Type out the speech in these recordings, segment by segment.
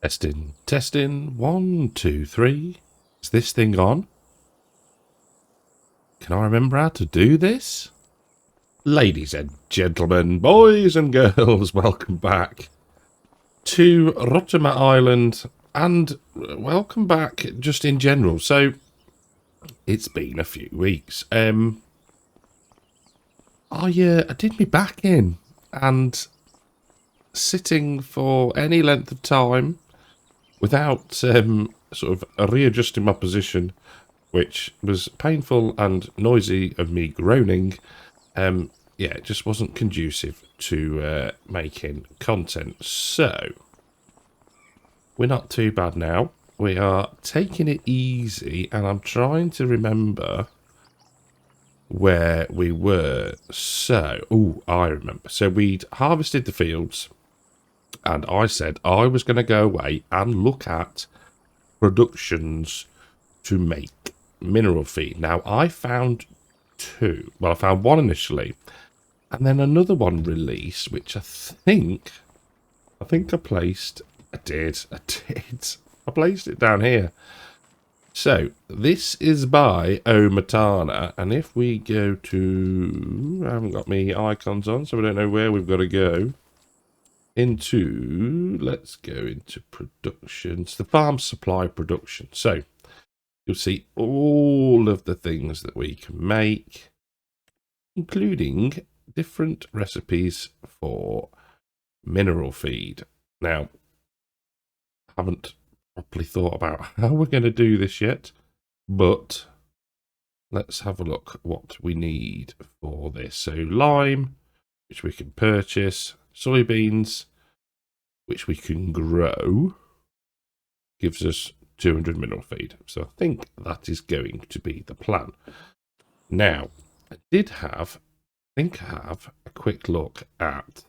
Testing, testing, 1, 2, 3. Is this thing on? Can I remember how to do this? Ladies and gentlemen, boys and girls, welcome back to Rottumer Island, and welcome back just in general. So, it's been a few weeks. I did me back in, and sitting for any length of time without sort of readjusting my position, which was painful and noisy of me groaning. Yeah, it just wasn't conducive to making content. So, we're not too bad now. We are taking it easy, and I'm trying to remember where we were. So, I remember. So, we'd harvested the fields, and I said I was going to go away and look at productions to make mineral feed. Now, I found two. Well, I found one initially, and then another one released, which I think I placed. I did. I placed it down here. So, this is by Omatana, and if we go to... I haven't got my icons on, so I don't know where we've got to go. Let's go into productions, the farm supply production. So, you'll see all of the things that we can make, including different recipes for mineral feed. Now, I haven't properly thought about how we're going to do this yet, but let's have a look what we need for this. So, lime, which we can purchase, soybeans, which we can grow, gives us 200 mineral feed. So I think that is going to be the plan. Now, I have a quick look at...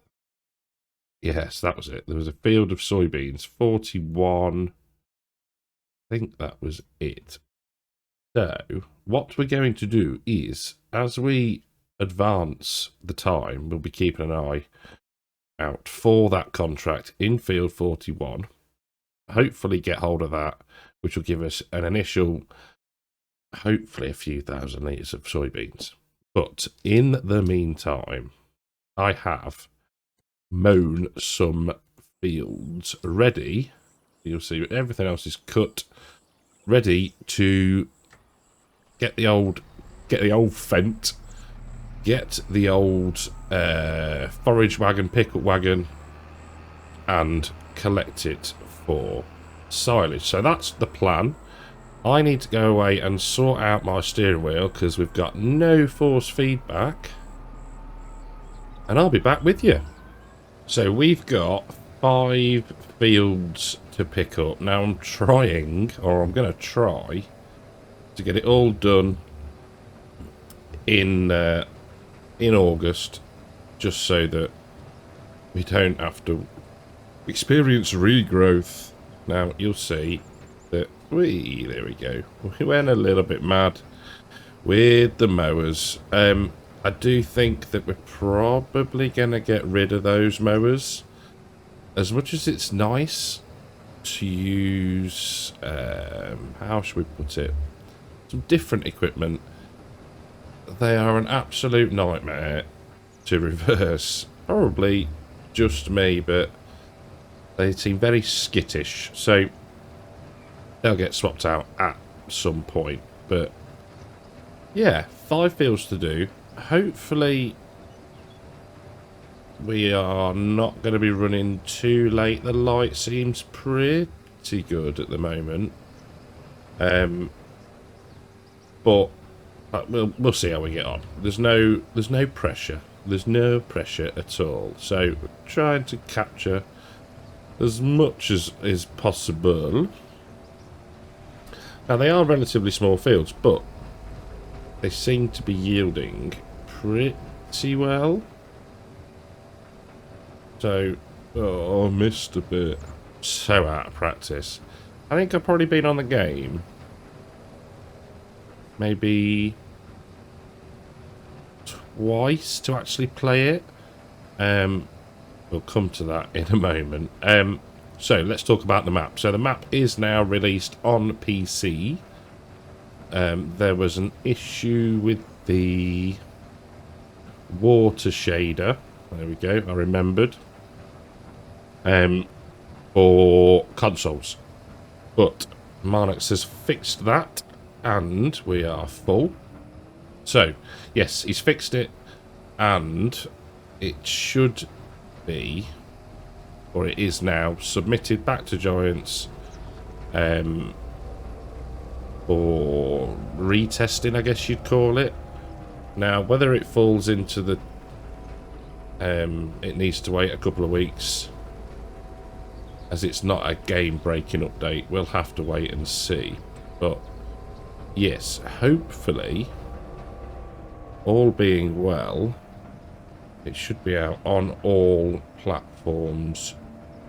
Yes, that was it. There was a field of soybeans, 41. I think that was it. So, what we're going to do is, as we advance the time, we'll be keeping an eye out for that contract in field 41. Hopefully get hold of that, which will give us an initial, hopefully a few thousand litres of soybeans. But in the meantime, I have mown some fields ready. You'll see everything else is cut, ready to get the old fent, get the old forage wagon, pickup wagon, and collect it for silage. So that's the plan. I need to go away and sort out my steering wheel because we've got no force feedback, and I'll be back with you. So we've got 5 fields to pick up. Now I'm going to try to get it all done in August, just so that we don't have to experience regrowth. Now you'll see that there we go. We went a little bit mad with the mowers. I do think that we're probably going to get rid of those mowers. As much as it's nice to use, how should we put it, some different equipment, they are an absolute nightmare to reverse. Probably just me, but they seem very skittish. So they'll get swapped out at some point. But yeah, 5 fields to do. Hopefully we are not going to be running too late. The light seems pretty good at the moment. But we'll see how we get on. There's no pressure. There's no pressure at all. So we're trying to capture as much as is possible. Now they are relatively small fields, but they seem to be yielding pretty well. So, I missed a bit. So out of practice. I think I've probably been on the game maybe twice to actually play it. We'll come to that in a moment. So let's talk about the map. So the map is now released on PC. There was an issue with the water shader. There we go, I remembered. For consoles. But Marnux has fixed that, and we are full. So, yes, he's fixed it, and it should be, or it is now, submitted back to Giants for retesting, I guess you'd call it. Now, whether it falls into the... it needs to wait a couple of weeks, as it's not a game-breaking update. We'll have to wait and see. But, yes, hopefully, all being well, it should be out on all platforms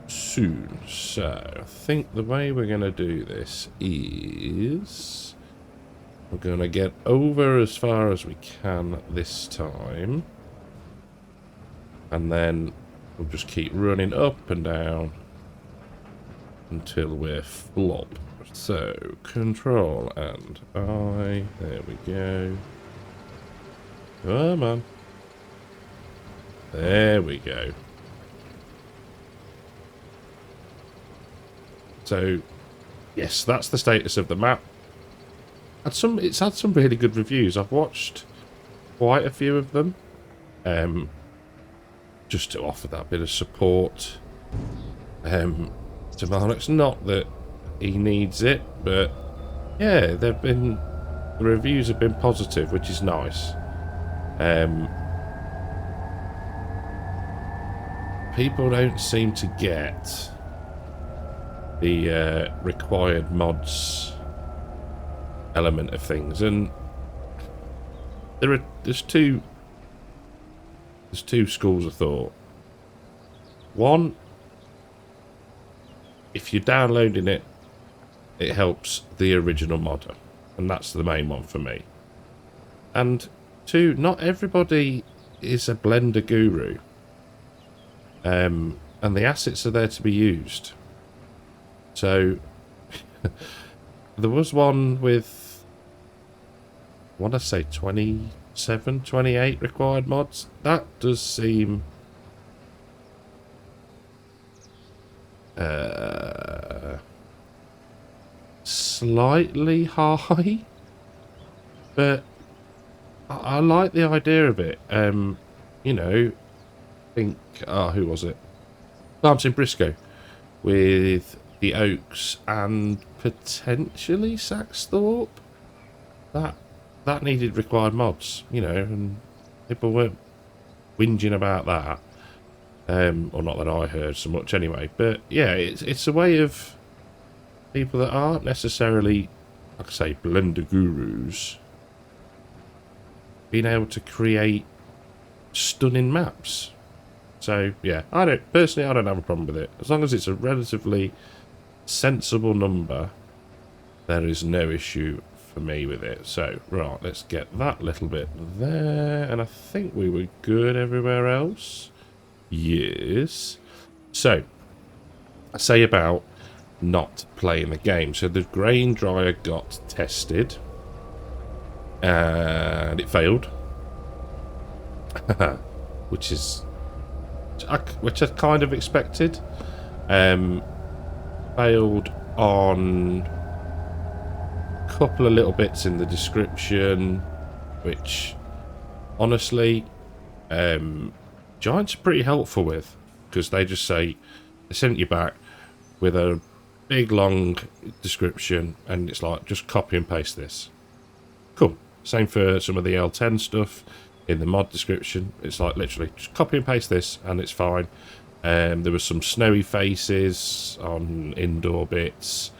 soon. So, I think the way we're going to do this is... we're going to get over as far as we can this time. And then we'll just keep running up and down until we're flop. So, Control and I. There we go. Come on. There we go. So, yes, that's the status of the map. It's had some really good reviews. I've watched quite a few of them. Just to offer that bit of support. To Marnux. Not that he needs it, but yeah, the reviews have been positive, which is nice. People don't seem to get the required mods element of things, and there's two schools of thought. One, if you're downloading it, it helps the original modder, and that's the main one for me. And two, not everybody is a Blender guru, and the assets are there to be used. So there was one with, I want to say 27, 28 required mods. That does seem slightly high, but I like the idea of it. You know, I think, who was it? Martin Briscoe with the Oaks and potentially Saxthorpe. That needed required mods, you know, and people weren't whinging about that. Or not that I heard so much anyway. But yeah, it's a way of people that aren't necessarily, like I say, Blender gurus, being able to create stunning maps. So yeah, personally I don't have a problem with it. As long as it's a relatively sensible number, there is no issue for me with it. So right, let's get that little bit there, and I think we were good everywhere else. Yes. So I say about not playing the game. So the grain dryer got tested and it failed. which I kind of expected. Failed on a couple of little bits in the description, which honestly Giants are pretty helpful with, because they just say, they send you back with a big long description, and it's like, just copy and paste this. Cool. Same for some of the L10 stuff in the mod description. It's like literally just copy and paste this and it's fine. There was some snowy faces on indoor bits.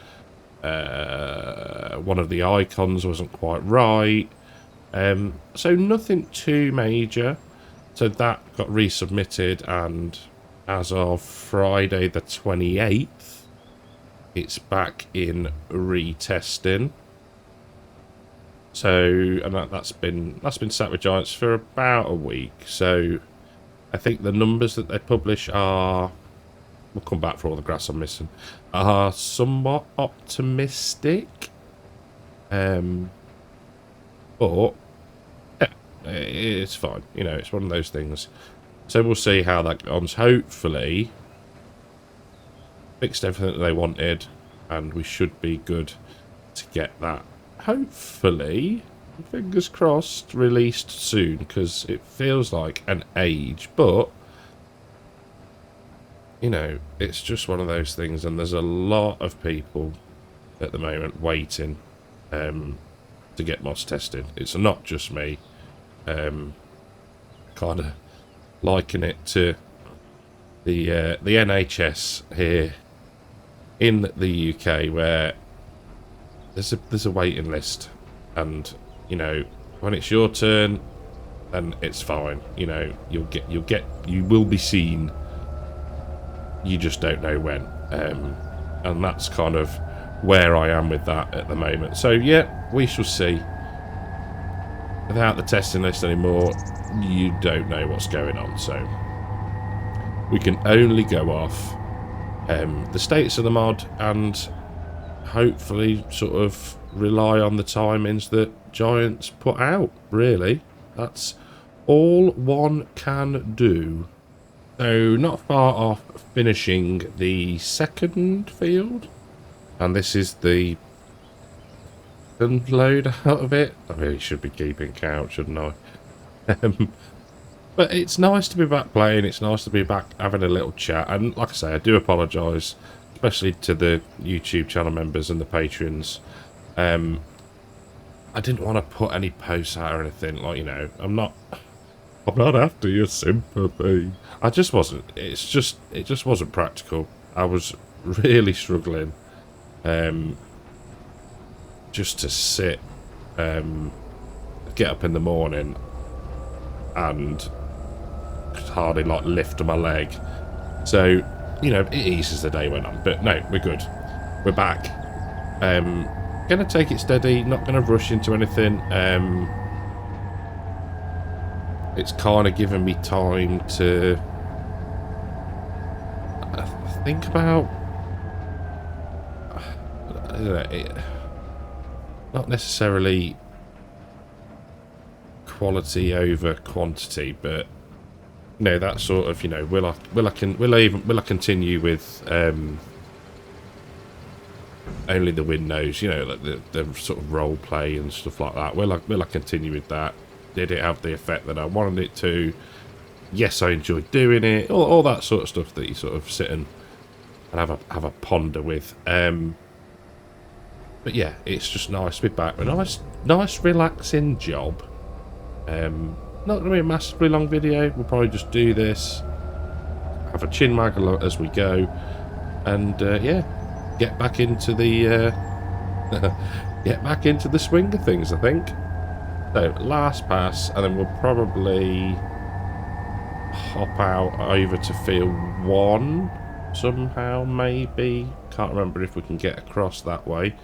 One of the icons wasn't quite right. So nothing too major. So that got resubmitted, and as of Friday the 28th, it's back in retesting. So, and that's been sat with Giants for about a week. So I think the numbers that they publish are we'll come back for all the grass I'm missing, are somewhat optimistic. But yeah, it's fine. You know, it's one of those things. So we'll see how that goes. Hopefully, fixed everything that they wanted, and we should be good to get that. Hopefully, fingers crossed, released soon, because it feels like an age, but you know, it's just one of those things, and there's a lot of people at the moment waiting to get mods tested. It's not just me. Kind of liken it to the NHS here in the UK, where there's a waiting list, and you know, when it's your turn, then it's fine. You know, you will be seen. You just don't know when, and that's kind of where I am with that at the moment. So yeah, we shall see. Without the testing list anymore, you don't know what's going on, so we can only go off the status of the mod and hopefully sort of rely on the timings that Giants put out. Really, that's all one can do. So not far off finishing the second field, and this is the load out of it. I really should be keeping count, shouldn't I? But it's nice to be back playing. It's nice to be back having a little chat. And like I say, I do apologise, especially to the YouTube channel members and the patrons. I didn't want to put any posts out or anything. Like, you know, I'm not after your sympathy. I just wasn't. It just wasn't practical. I was really struggling. Just to sit, get up in the morning and hardly like lift my leg. So, you know, it eased as the day went on. But no, we're good. We're back. Gonna take it steady, not gonna rush into anything. It's kind of given me time to think about, I don't know, not necessarily quality over quantity, but you know, that sort of, you know, will I continue with only the win knows, you know, like the sort of role play and stuff like that. Will I continue with that? Did it have the effect that I wanted it to? Yes, I enjoyed doing it. All that sort of stuff that you sort of sit and have a ponder with. But yeah, it's just nice to be back. A nice relaxing job. Not going to be a massively long video. We'll probably just do this, have a chin waggle as we go, and yeah, get back into the swing of things, I think. So last pass, and then we'll probably hop out over to field 1 somehow, maybe. Can't remember if we can get across that way,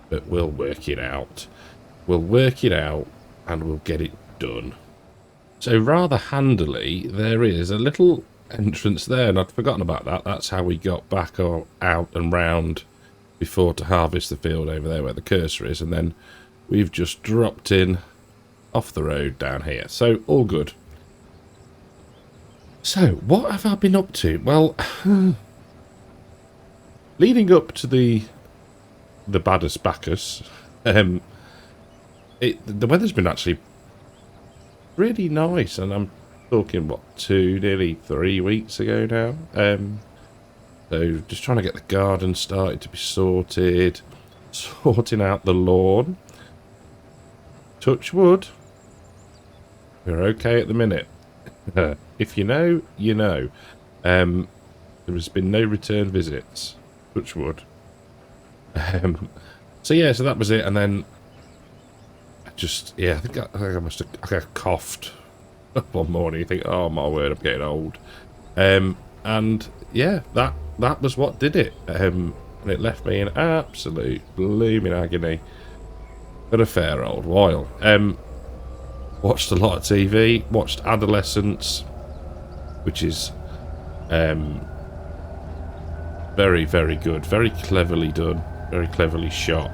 but we'll work it out. We'll work it out and we'll get it done. So rather handily, there is a little entrance there, and I'd forgotten about that. That's how we got back or out and round before to harvest the field over there where the cursor is, and then we've just dropped in off the road down here. So all good. So what have I been up to? Well, leading up to the baddest Bacchus, the weather's been actually really nice, and I'm talking what, nearly 3 weeks ago now. So just trying to get the garden started to be sorted, sorting out the lawn. Touch wood, we're okay at the minute. If you know, you know. There has been no return visits. Touch wood. So yeah, so that was it, and then I think I must have coughed one morning. You think, oh my word, I'm getting old. And yeah, that was what did it. And it left me in absolute blooming agony for a fair old while. Watched a lot of TV, watched Adolescence, which is very, very good. Very cleverly done. Very cleverly shot.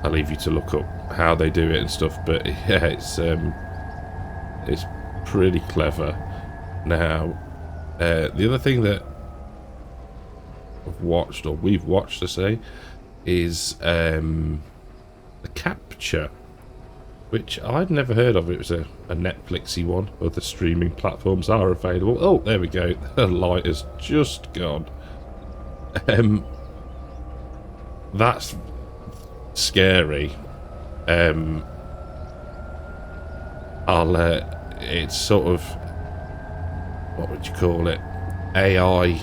I'll leave you to look up how they do it and stuff, but yeah, it's pretty clever. Now, the other thing that I've watched, or we've watched to say, is the capture, which I'd never heard of. It was a Netflixy one. Other streaming platforms are available. Oh, there we go. The light has just gone. That's scary. It's sort of, what would you call it? AI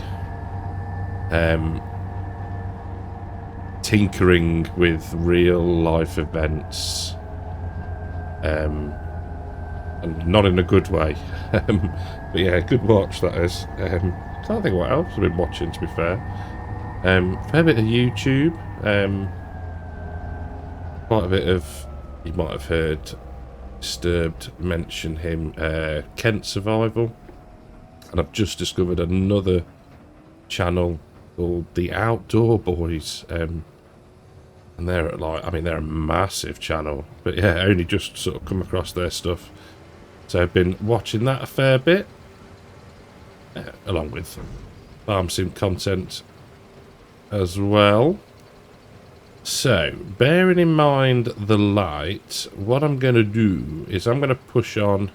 tinkering with real life events. And not in a good way. But yeah, good watch that is. Can't think what else I've been watching, to be fair. Fair bit of YouTube. Quite a bit of, you might have heard Disturbed mention him, Kent Survival. And I've just discovered another channel called The Outdoor Boys. And they're like, I mean, they're a massive channel. But yeah, only just sort of come across their stuff. So I've been watching that a fair bit. Along with farm sim content as well. So, bearing in mind the light, what I'm going to do is I'm going to push on,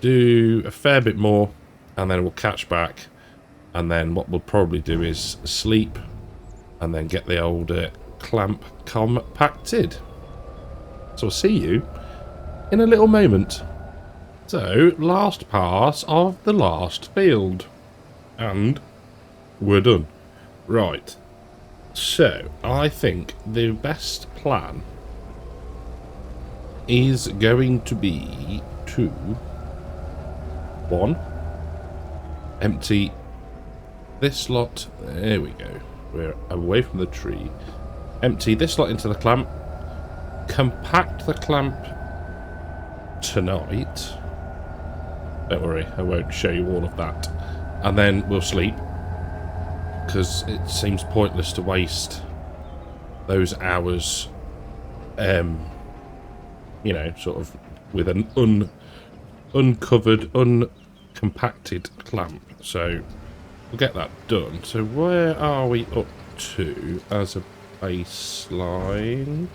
do a fair bit more, and then we'll catch back. And then what we'll probably do is sleep, and then get the old clamp compacted. So I'll see you in a little moment. So, last pass of the last field. And we're done. Right. So, I think the best plan is going to be to 1. Empty this lot. There we go. We're away from the tree. Empty this lot into the clamp. Compact the clamp tonight. Don't worry, I won't show you all of that. And then we'll sleep. Because it seems pointless to waste those hours, you know, sort of with an uncovered, uncompacted clamp. So we'll get that done. So where are we up to as a baseline?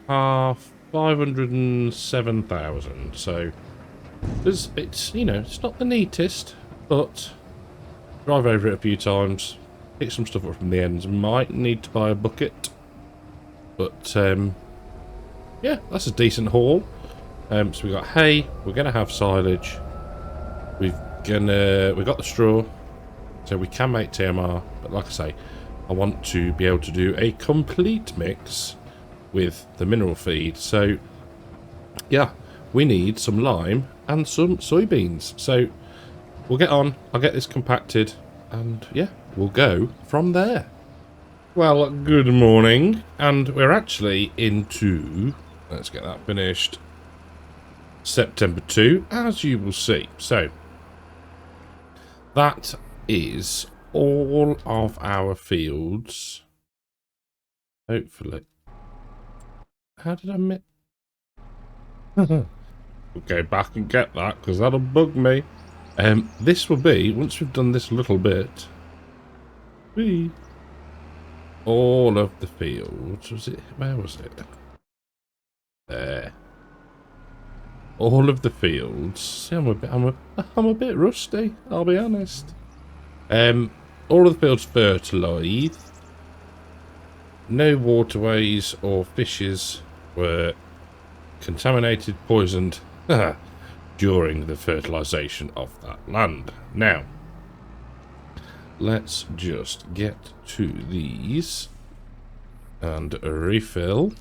507,000. So it's, you know, it's not the neatest, but drive over it a few times, pick some stuff up from the ends. Might need to buy a bucket, but yeah, that's a decent haul. So we got hay. We're gonna have silage. We've got the straw, so we can make TMR. But like I say, I want to be able to do a complete mix with the mineral feed. So yeah, we need some lime and some soybeans. So we'll get on. I'll get this compacted, and yeah, we'll go from there. Well, good morning, and we're actually into, let's get that finished, September 2, as you will see. So that is all of our fields. Hopefully. How did I miss? We'll go back and get that, because that'll bug me. This will be, once we've done this little bit, all of the fields. Was it? Where was it? There. All of the fields. See, I'm a bit rusty, I'll be honest. All of the fields fertilised. No waterways or fishes were contaminated, poisoned during the fertilisation of that land. Now, let's just get to these and refill,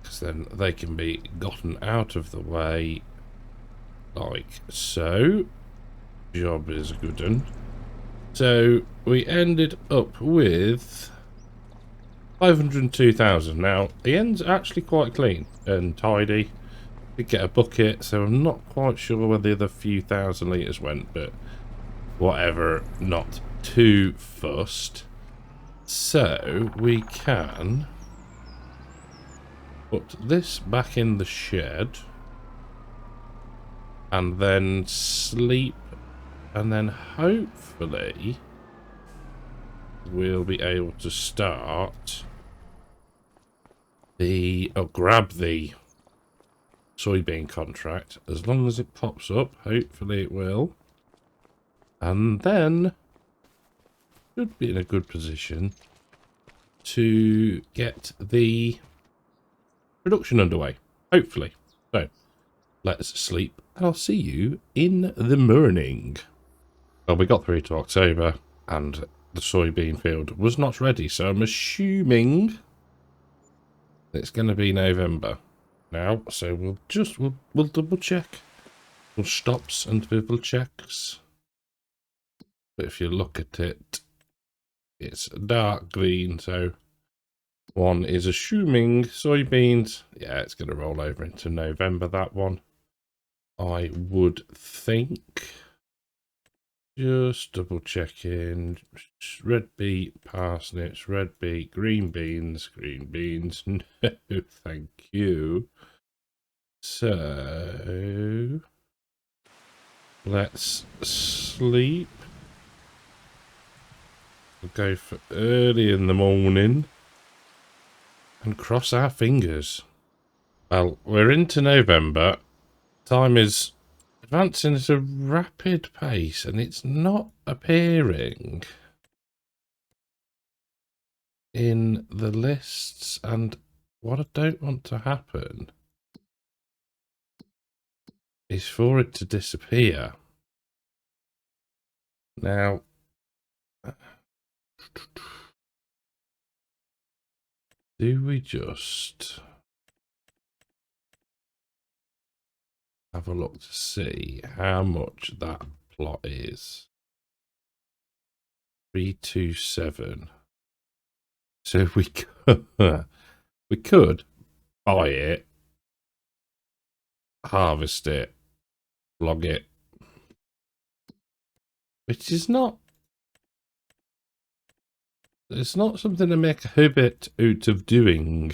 because then they can be gotten out of the way like so. Job is good one. So we ended up with 502,000. Now the end's actually quite clean and tidy. Did get a bucket, so I'm not quite sure where the other few thousand litres went, but whatever, not too fussed. So we can put this back in the shed and then sleep, and then hopefully we'll be able to start grab the soybean contract as long as it pops up. Hopefully it will, and then should be in a good position to get the production underway, hopefully. So let's sleep, and I'll see you in the morning. Well, we got through to October and the soybean field was not ready, so I'm assuming it's going to be November now. So we'll double check. We'll stops and double checks. But if you look at it, it's dark green, so one is assuming soybeans. Yeah, it's going to roll over into November, that one, I would think. Just double checking. Red beet, parsnips, red beet, green beans. No, thank you. So let's sleep. We'll go for early in the morning and cross our fingers. Well, we're into November. Time is advancing at a rapid pace, and it's not appearing in the lists. And what I don't want to happen is for it to disappear. Now, do we just have a look to see how much that plot is? 327. So we could buy it, harvest it, log it, which is not. It's not something to make a habit out of doing,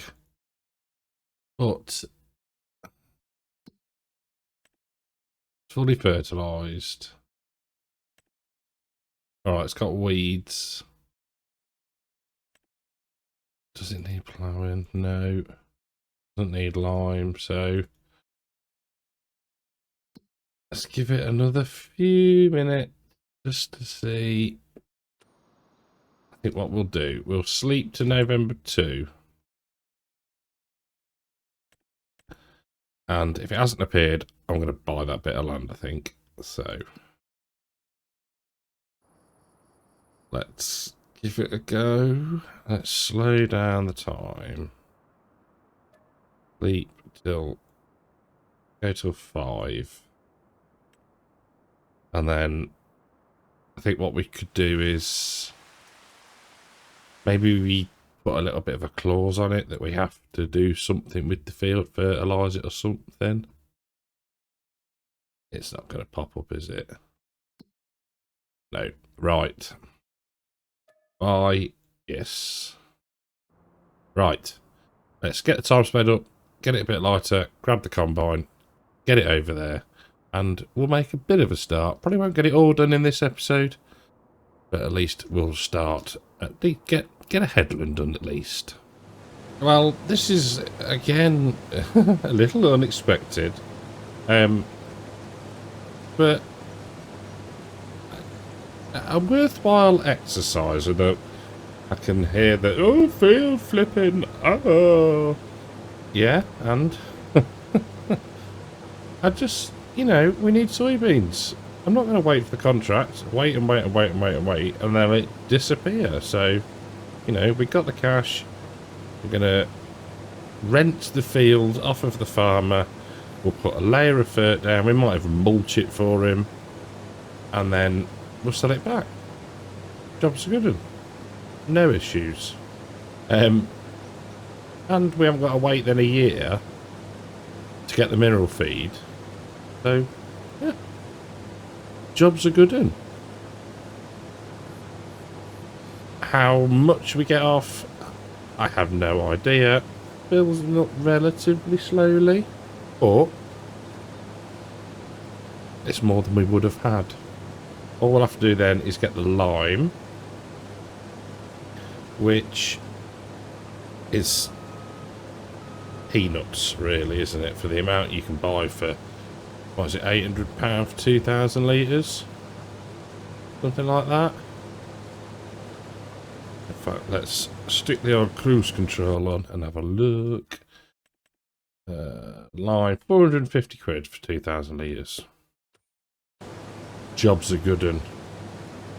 but fully fertilised. Alright, it's got weeds. Does it need ploughing? No. Doesn't need lime, so let's give it another few minutes just to see. I think what we'll do, we'll sleep to November 2. And if it hasn't appeared, I'm going to buy that bit of land, I think. So let's give it a go. Let's slow down the time. Sleep till, go till 5. And then I think what we could do is maybe we put a little bit of a clause on it that we have to do something with the field, fertilise it or something. It's not going to pop up, is it? No. Right. Yes. Right. Let's get the time sped up, get it a bit lighter, grab the combine, get it over there, and we'll make a bit of a start. Probably won't get it all done in this episode, but at least we'll start. Get a headland done at least. Well, this is again a little unexpected, but a worthwhile exercise. And I can hear that, oh, field flipping, oh, yeah, and I just, we need soybeans. I'm not going to wait for the contract, wait, and then it disappear. So, we got the cash. We're going to rent the field off of the farmer. We'll put a layer of dirt down. We might even mulch it for him. And then we'll sell it back. Job's a good one. No issues. And we haven't got to wait then a year to get the mineral feed. So, yeah. Job's a good one. How much we get off, I have no idea. Building up relatively slowly, but it's more than we would have had. All we'll have to do then is get the lime, which is peanuts, really, isn't it? For the amount you can buy for, what is it, £800 for 2,000 litres? Something like that. In fact, let's stick the old cruise control on and have a look. Lime, 450 quid for 2,000 litres. Job's a good one.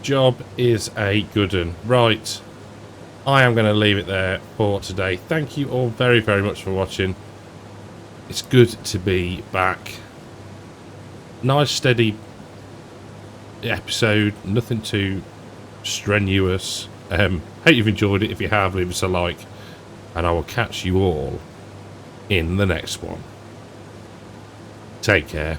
Job is a good one. Right. I am going to leave it there for today. Thank you all very, very much for watching. It's good to be back. Nice, steady episode. Nothing too strenuous. Hope you've enjoyed it. If you have, leave us a like. And I will catch you all in the next one. Take care.